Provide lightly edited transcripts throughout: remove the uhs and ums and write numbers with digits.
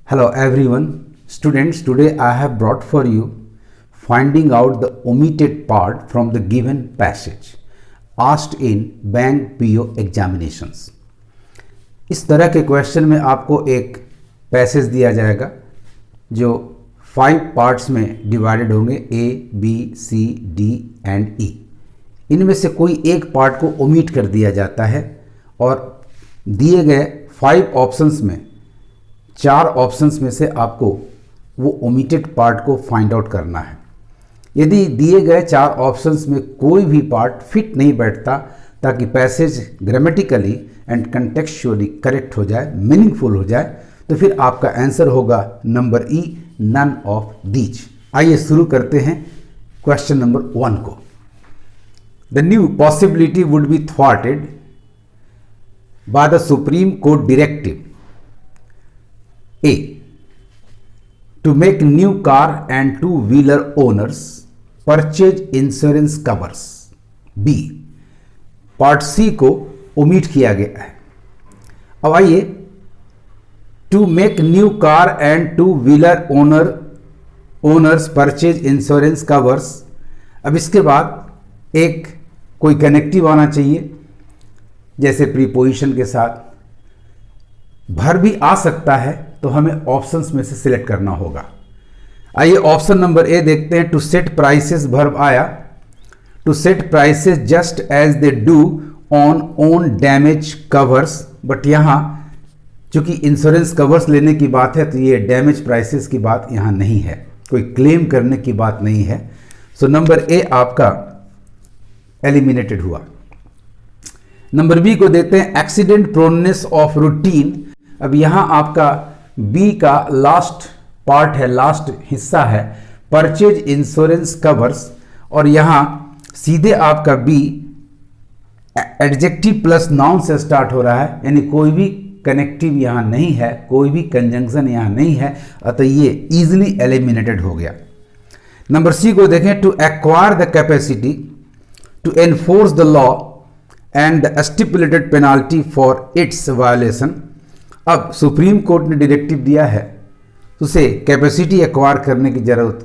Hello everyone, students. Today I have brought for you finding out the omitted part from the given passage asked in bank PO examinations. इस तरह के question में आपको एक passage दिया जाएगा जो 5 पार्ट्स में डिवाइडेड होंगे A, B, C, D and E. इनमें से कोई एक पार्ट को ओमिट कर दिया जाता है और दिए गए 5 ऑप्शंस में 4 ऑप्शंस में से आपको वो ओमिटेड पार्ट को फाइंड आउट करना है. यदि दिए गए 4 ऑप्शंस में कोई भी पार्ट फिट नहीं बैठता ताकि passage grammatically and contextually correct हो जाए, मीनिंगफुल हो जाए, तो फिर आपका आंसर होगा number E, none of these. आइए शुरू करते हैं क्वेश्चन नंबर 1 को. The new possibility would be थ्वाटेड by the supreme court directive A. To make new car and two-wheeler owners purchase insurance covers. B. Part C को omit किया गया है. अब आइए, to make new car and two wheeler owners purchase insurance covers. अब इसके बाद एक कोई कनेक्टिव आना चाहिए, जैसे प्रीपोजिशन के साथ. भर भी आ सकता है तो हमें ऑप्शंस में से सिलेक्ट करना होगा. आइए ऑप्शन नंबर ए देखते हैं. टू सेट प्राइसेस वर्ब आया. To set prices just as they do on own damage covers. But यहां चूंकि इंश्योरेंस कवर्स लेने की बात है तो ये डैमेज प्राइसेस की बात यहां नहीं है, कोई क्लेम करने की बात नहीं है. सो नंबर ए आपका एलिमिनेटेड हुआ. नंबर बी को देखते हैं. Accident proneness of routine. अब यहां आपका बी का लास्ट पार्ट है, लास्ट हिस्सा है परचेज इंश्योरेंस कवर्स, और यहां सीधे आपका बी एडजेक्टिव प्लस नाउन से स्टार्ट हो रहा है, यानी कोई भी कनेक्टिव यहां नहीं है, कोई भी कंजंक्शन यहां नहीं है, अतः ये इजीली एलिमिनेटेड हो गया. नंबर सी को देखें. To acquire the capacity to enforce the law and the stipulated penalty for its violation. अब सुप्रीम कोर्ट ने डायरेक्टिव दिया है तो उसे कैपेसिटी एक्वायर करने की जरूरत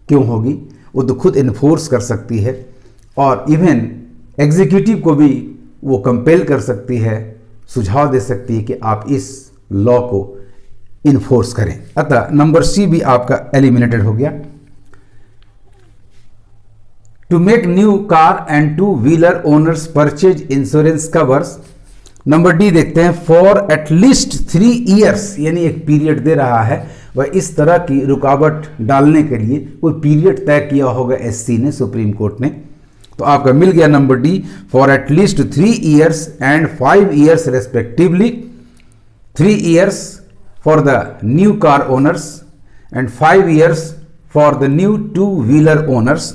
क्यों होगी, वो तो खुद इन्फोर्स कर सकती है और इवन एग्जीक्यूटिव को भी वो कंपेल कर सकती है, सुझाव दे सकती है कि आप इस लॉ को इन्फोर्स करें. अतः नंबर सी भी आपका एलिमिनेटेड हो गया. To make new car and two wheeler owners purchase insurance covers. Number D देखते हैं. फॉर एटलीस्ट 3 ईयर्स, यानी एक पीरियड दे रहा है. वह इस तरह की रुकावट डालने के लिए कोई पीरियड तय किया होगा एससी ने, सुप्रीम कोर्ट ने. तो आपका मिल गया number D. For at least 3 years and 5 years respectively. 3 years for the new car owners and 5 years for the new 2 wheeler owners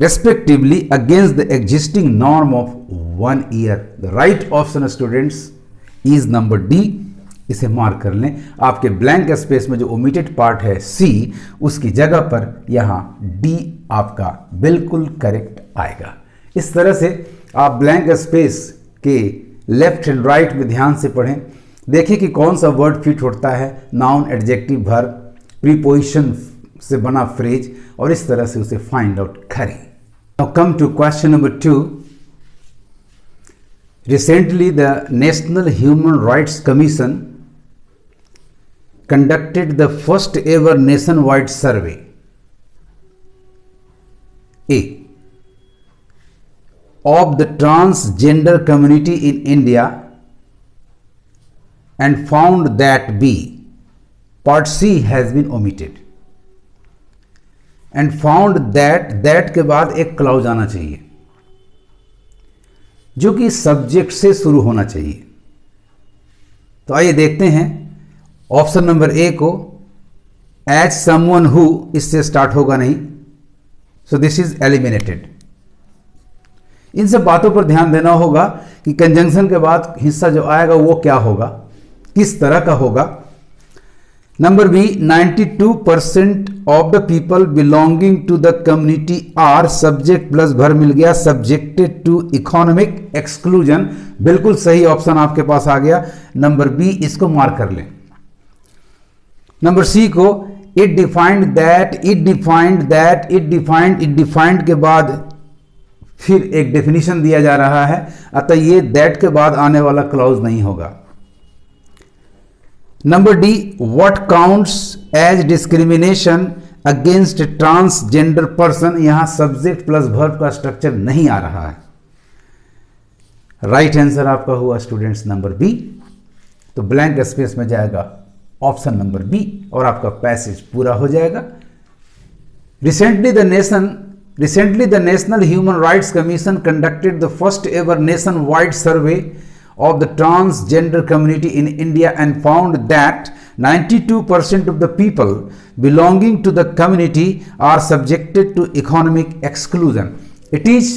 respectively against the existing norm of 1 year. The right option students is number D. इसे mark कर लें. आपके blank space में जो omitted part है C, उसकी जगह पर यहाँ D आपका बिल्कुल करेक्ट आएगा. इस तरह से आप ब्लैंक स्पेस के लेफ्ट एंड राइट में ध्यान से पढ़ें, देखिए कि कौन सा वर्ड फिट होता है, नाउन, एडजेक्टिव, वर्ब, प्रीपोजिशन से बना फ्रेज, और इस तरह से उसे फाइंड आउट करें. Now come to question number 2. Recently the national human rights commission conducted the first ever nationwide survey. A. Of the transgender community in India and found that B. Part C has been omitted. And found that के बाद एक clause आना चाहिए जो कि subject से शुरू होना चाहिए. तो आइए देखते हैं ऑप्शन नंबर ए को. एज समवन हु, इससे स्टार्ट होगा नहीं, सो दिस इज एलिमिनेटेड. इन सब बातों पर ध्यान देना होगा कि कंजंक्शन के बाद हिस्सा जो आएगा वो क्या होगा, किस तरह का होगा. Number B. 92% of the people belonging to the community are, subject plus verb मिल गया, सब्जेक्टेड टू इकोनॉमिक एक्सक्लूजन. बिल्कुल सही ऑप्शन आपके पास आ गया. नंबर बी इसको मार्क कर लें. नंबर सी को it defined that, it defined that, it defined, it defined के बाद फिर एक डेफिनेशन दिया जा रहा है, अतः ये दैट के बाद आने वाला क्लॉज नहीं होगा। Number D, what counts as discrimination against transgender person, यहां सब्जेक्ट प्लस वर्ब का स्ट्रक्चर नहीं आ रहा है। राइट आंसर आपका हुआ स्टूडेंट्स नंबर बी। तो ब्लैंक स्पेस में जाएगा ऑप्शन नंबर बी और आपका पैसेज पूरा हो जाएगा। Recently the national human rights commission conducted the first ever nation wide survey of the transgender community in India and found that 92% of the people belonging to the community are subjected to economic exclusion. It is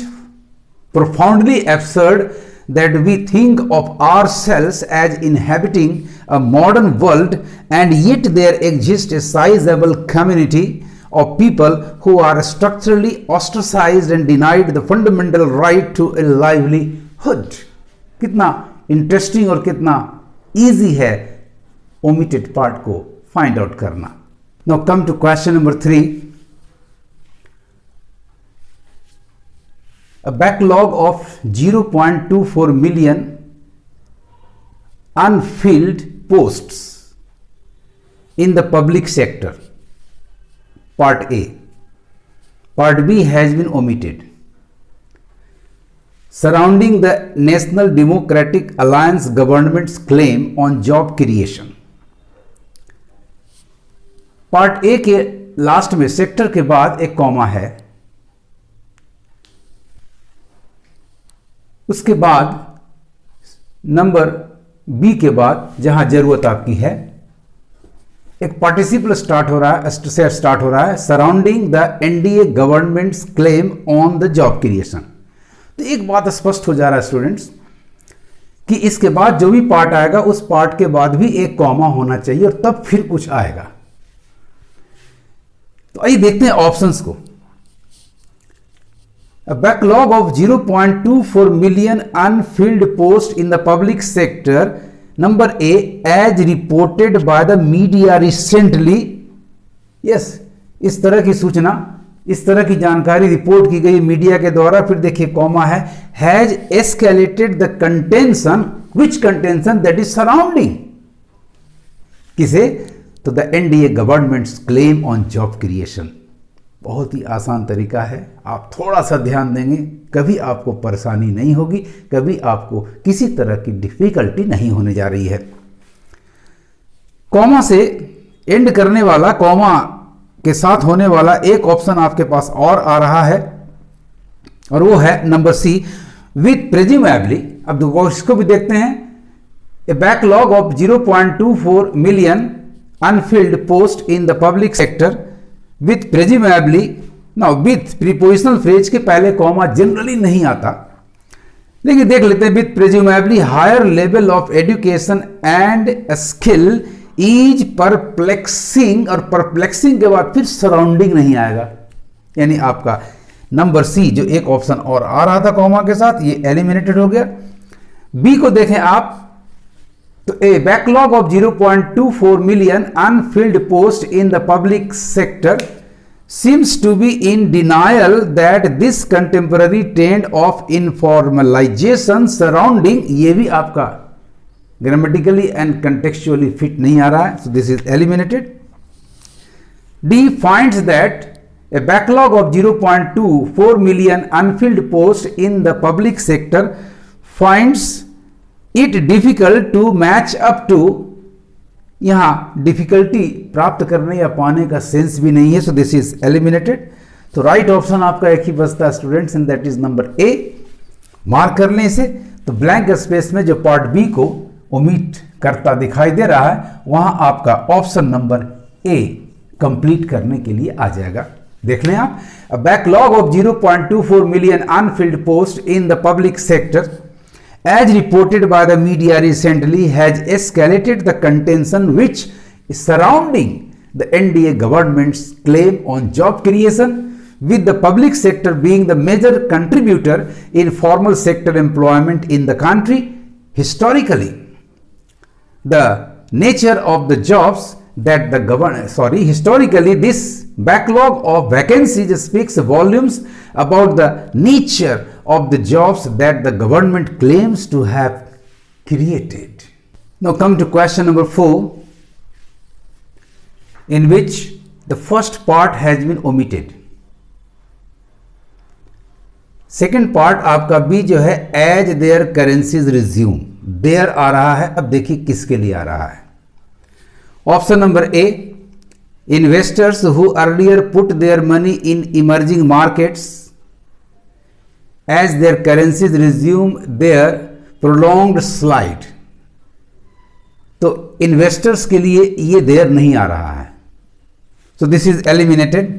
profoundly absurd that we think of ourselves as inhabiting a modern world and yet there exists a sizable community of people who are structurally ostracized and denied the fundamental right to a livelihood. कितना interesting और कितना easy है omitted part को find out करना। Now come to question number 3। A backlog of 0.24 million unfilled posts in the public sector, part A. Part B has been omitted. Surrounding the National Democratic Alliance government's claim on job creation. Part A के last में sector के बाद एक comma है, उसके बाद number B के बाद जहां जरूरत आपकी है एक पार्टिसिपल स्टार्ट हो रहा है surrounding the NDA governments claim on the job creation. तो एक बात स्पष्ट हो जा रहा है स्टूडेंट्स कि इसके बाद जो भी पार्ट आएगा उस पार्ट के बाद भी एक कॉमा होना चाहिए और तब फिर कुछ आएगा। तो आइए देखते हैं ऑप्शंस को। A backlog of 0.24 million unfilled posts in the public sector, number A, as reported by the media recently. Yes, इस तरह की सूचना, इस तरह की जानकारी रिपोर्ट की गई मीडिया के द्वारा। फिर देखिए कॉमा है, has escalated the contention, which contention, that is surrounding किसे, तो the NDA governments claim on job creation. बहुत ही आसान तरीका है, आप थोड़ा सा ध्यान देंगे कभी आपको परेशानी नहीं होगी, कभी आपको किसी तरह की डिफिकल्टी नहीं होने जा रही है। कॉमा से एंड करने वाला, कॉमा के साथ होने वाला एक ऑप्शन आपके पास और आ रहा है और वो है नंबर सी, विथ प्रेज्यूमेबली। अब इसको भी देखते हैं। A backlog of 0.24 million unfilled post in the public sector with presumably. Now with prepositional phrase के पहले कॉमा जनरली नहीं आता, लेकिन देख लेते हैं। With presumably higher level of education and skill is perplexing, और परप्लेक्सिंग के बाद फिर सराउंडिंग नहीं आएगा, यानी आपका नंबर सी जो एक ऑप्शन और आ रहा था कॉमा के साथ ये एलिमिनेटेड हो गया। बी को देखें आप, तो a backlog of 0.24 million unfilled post in the public sector seems to be in denial that this contemporary trend of informalization surrounding, ये भी आपका ग्रामेटिकली एंड कंटेक्चुअली फिट नहीं आ रहा है, so this is eliminated. D finds that a backlog of 0.24 million unfilled posts in the public sector finds it difficult to match up to, यहां difficulty प्राप्त करने या पाने का सेंस भी नहीं है, सो दिस इज एलिमिनेटेड। तो राइट ऑप्शन आपका एक ही बचता है students and that is number A. Mark कर लें इसे। तो ब्लैंक स्पेस में जो पार्ट बी को ओमिट करता दिखाई दे रहा है वहां आपका ऑप्शन नंबर ए कंप्लीट करने के लिए आ जाएगा। देख लें आप, a backlog of 0.24 million unfilled posts in the public sector as reported by the media recently has escalated the contention which is surrounding the NDA government's claim on job creation, with the public sector being the major contributor in formal sector employment in the country. Historically, the nature of the jobs that historically this backlog of vacancies speaks volumes about the nature of the jobs that the government claims to have created. Now come to question number 4, in which the first part has been omitted. Second part आपका B जो है as their currencies resume, their आ रहा है। अब देखिए किसके लिए आ रहा है। Option number A, investors who earlier put their money in emerging markets as their currencies resume their prolonged slide. तो इन्वेस्टर्स के लिए ये देयर नहीं आ रहा है, so this is eliminated.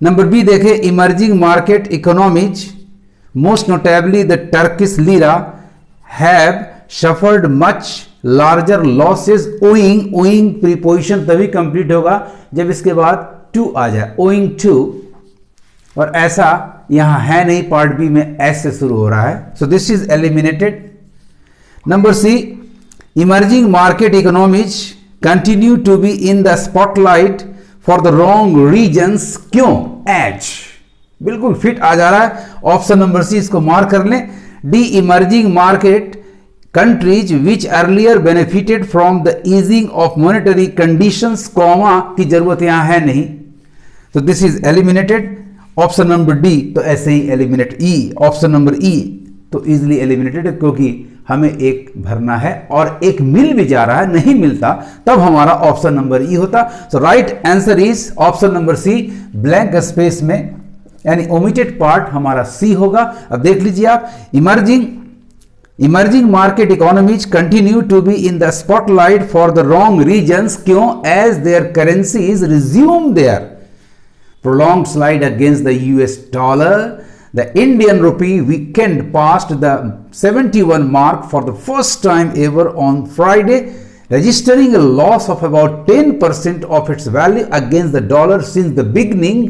Number B देखें, emerging market economies most notably the Turkish lira have suffered much larger losses owing preposition तभी कंप्लीट होगा जब इसके बाद टू आ जाए, ओइंग टू, और ऐसा यहां है नहीं, पार्ट बी में एस से शुरू हो रहा है, so this is eliminated. Number C, emerging market economies continue to be in the spotlight for the wrong reasons, क्यों? एज बिल्कुल फिट आ जा रहा है। ऑप्शन नंबर सी इसको मार्क कर लें। D, emerging market countries which earlier benefited from the easing of monetary conditions, comma की जरूरत यहां है नहीं, तो this is eliminated. Option number D तो ऐसे ही एलिमिनेट। ई, ऑप्शन नंबर ई तो इजिली एलिमिनेटेड है, क्योंकि हमें एक भरना है और एक मिल भी जा रहा है, नहीं मिलता तब हमारा ऑप्शन नंबर ई होता। So right answer is option number C, blank space में यानी ओमिटेड पार्ट हमारा सी होगा। अब देख लीजिए आप, emerging market economies continue to be in the spotlight for the wrong reasons, क्यों? As their currencies resume their prolonged slide against the US dollar, the Indian rupee weekend passed the 71 mark for the first time ever on Friday, registering a loss of about 10% of its value against the dollar since the beginning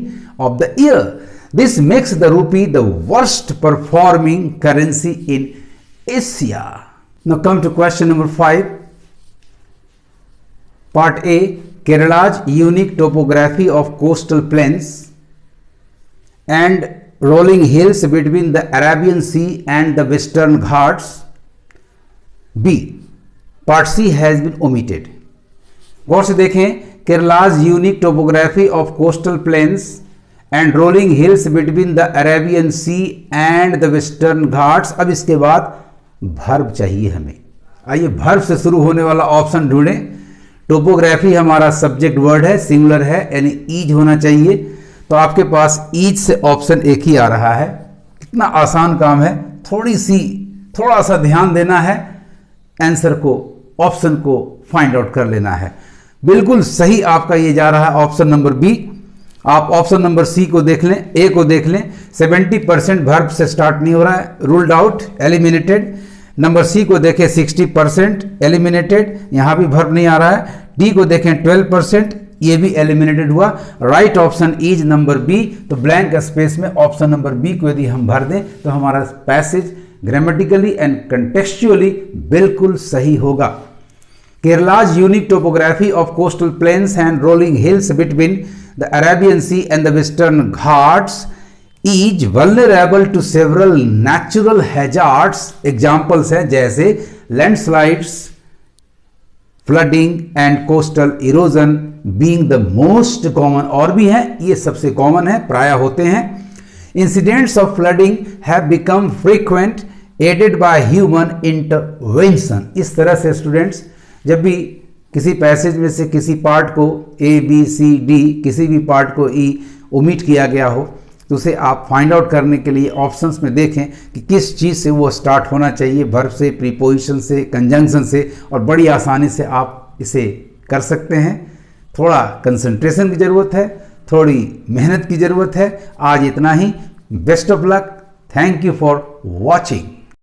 of the year. This makes the rupee the worst performing currency in Asia. Now come to question number 5. Part A, Kerala's unique topography of coastal plains and rolling hills between the Arabian Sea and the Western Ghats. B, part C has been omitted. गौर से देखें, Kerala's unique topography of coastal plains and rolling hills between the Arabian Sea and the Western Ghats. अब इसके बाद verb चाहिए हमें। आइए verb से शुरू होने वाला ऑप्शन ढूंढें। टोपोग्राफी हमारा सब्जेक्ट वर्ड है, सिंगुलर है, यानी ईज होना चाहिए, तो आपके पास ईच से ऑप्शन एक ही आ रहा है। कितना आसान काम है, थोड़ा सा ध्यान देना है, आंसर को, ऑप्शन को फाइंड आउट कर लेना है। बिल्कुल सही आपका ये जा रहा है ऑप्शन नंबर बी। आप ऑप्शन नंबर सी को देख लें, ए को देख लें, 70% वर्ब से स्टार्ट नहीं हो रहा है, ruled out, eliminated. Number C को देखें 60% एलिमिनेटेड, यहां भी वर्ब नहीं आ रहा है। डी को देखें 12%, ये भी एलिमिनेटेड हुआ। Right option is number B. तो ब्लैंक स्पेस में ऑप्शन नंबर बी को यदि हम भर दें तो हमारा पैसेज ग्रामेटिकली एंड कंटेक्चुअली बिल्कुल सही होगा। केरला's unique topography of coastal plains and rolling hills between the Arabian Sea and the Western Ghats is vulnerable to several natural hazards. Examples हैं जैसे landslides, flooding and coastal erosion being the most common, और भी हैं, ये सबसे common है, प्राय होते हैं। Incidents of flooding have become frequent aided by human intervention. इस तरह से स्टूडेंट्स जब भी किसी पैसेज में से किसी पार्ट को ए बी सी डी किसी भी पार्ट को ई ओमिट किया गया हो तो उसे आप फाइंड आउट करने के लिए ऑप्शंस में देखें कि किस चीज़ से वो स्टार्ट होना चाहिए, वर्ब से, प्रीपोजिशन से, कंजंक्शन से, और बड़ी आसानी से आप इसे कर सकते हैं। थोड़ा कंसंट्रेशन की ज़रूरत है, थोड़ी मेहनत की ज़रूरत है। आज इतना ही। Best of luck. Thank you for watching.